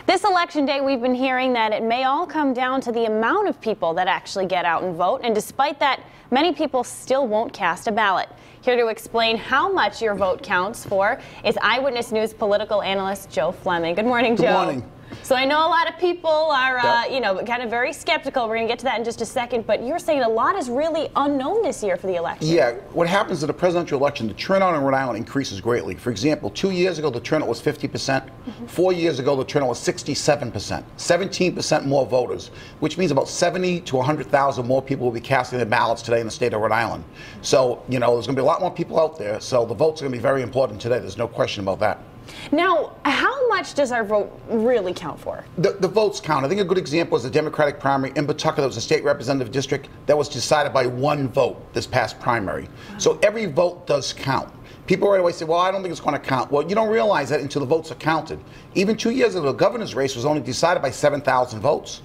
This election day, we've been hearing that it may all come down to the amount of people that actually get out and vote. And despite that, many people still won't cast a ballot. Here to explain how much your vote counts for is Eyewitness News political analyst Joe Fleming. Good morning, Joe. Good morning. So I know a lot of people are, kind of very skeptical. We're going to get to that in just a second. But you're saying a lot is really unknown this year for the election. Yeah. What happens in the presidential election, the turnout in Rhode Island increases greatly. For example, 2 years ago, the turnout was 50%. 4 years ago, the turnout was 67%. 17% more voters, which means about 70 to 100,000 more people will be casting their ballots today in the state of Rhode Island. So, there's going to be a lot more people out there. So the votes are going to be very important today. There's no question about that. Now, how much does our vote really count for? The votes count. I think a good example is the Democratic primary in Pawtucket. That was a state representative district that was decided by one vote this past primary. So every vote does count. People right away say, well, I don't think it's going to count. Well, you don't realize that until the votes are counted. Even 2 years ago, the governor's race was only decided by 7,000 votes.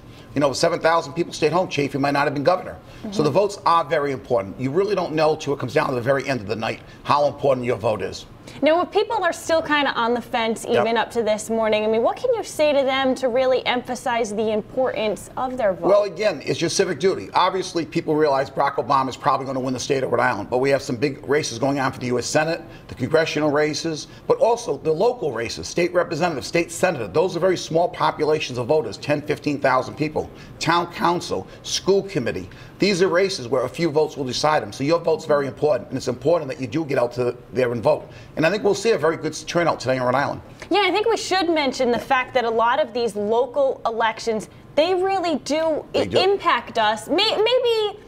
7,000 people stayed home. Chafee might not have been governor. So the votes are very important. You really don't know till it comes down to the very end of the night how important your vote is. Now, if people are still kind of on the fence even up to this morning, what can you say to them to really emphasize the importance of their vote? Well, again, it's your civic duty. Obviously, people realize Barack Obama is probably going to win the state of Rhode Island, but we have some big races going on for the U.S. Senate, the congressional races, but also the local races, state representative, state senator. Those are very small populations of voters, 10, 15,000 people. Town council, school committee. These are races where a few votes will decide them. So your vote's very important, and it's important that you do get out there and vote. And I think we'll see a very good turnout today in Rhode Island. Yeah, I think we should mention the fact that a lot of these local elections, they really do impact us. Maybe,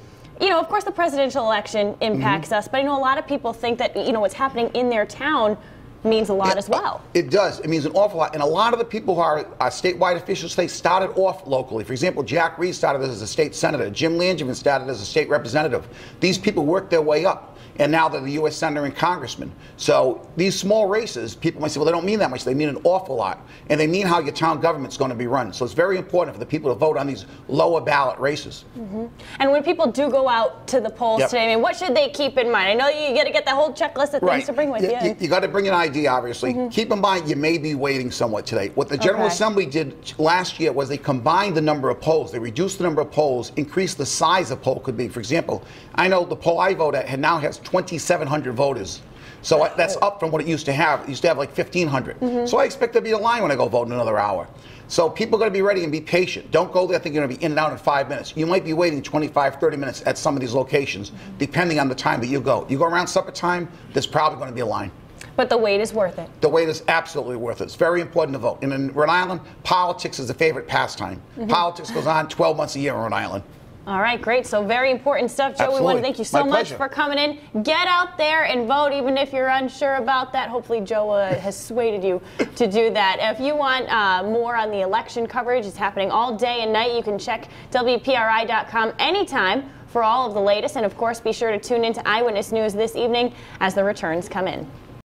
of course the presidential election impacts us, but I know a lot of people think that, what's happening in their town means a lot as well. It does. It means an awful lot. And a lot of the people who are statewide officials, they started off locally. For example, Jack Reed started as a state senator. Jim Langevin started as a state representative. These people worked their way up. And now they're the U.S. Senator and Congressman. So these small races, people might say, well, they don't mean that much. They mean an awful lot. And they mean how your town government's going to be run. So it's very important for the people to vote on these lower ballot races. And when people do go out to the polls today, what should they keep in mind? I know you got to get the whole checklist of things to bring with you. You got to bring an ID, obviously. Keep in mind, you may be waiting somewhat today. What the General Assembly did last year was they combined the number of polls. They reduced the number of polls, increased the size a poll could be. For example, I know the poll I vote at now has 2,700 voters. So that's up from what it used to have. It used to have like 1,500. So I expect there'll be a line when I go vote in another hour. So people got to be ready and be patient. Don't go there thinking you're going to be in and out in 5 minutes. You might be waiting 25, 30 minutes at some of these locations, depending on the time that you go. You go around supper time, there's probably going to be a line. But the wait is worth it. The wait is absolutely worth it. It's very important to vote. And in Rhode Island, politics is a favorite pastime. Politics goes on 12 months a year in Rhode Island. All right, great. So very important stuff, Joe. Absolutely. We want to thank you so much for coming in. Get out there and vote, even if you're unsure about that. Hopefully, Joe has swayed you to do that. If you want more on the election coverage, it's happening all day and night. You can check WPRI.com anytime for all of the latest. And, of course, be sure to tune into Eyewitness News this evening as the returns come in.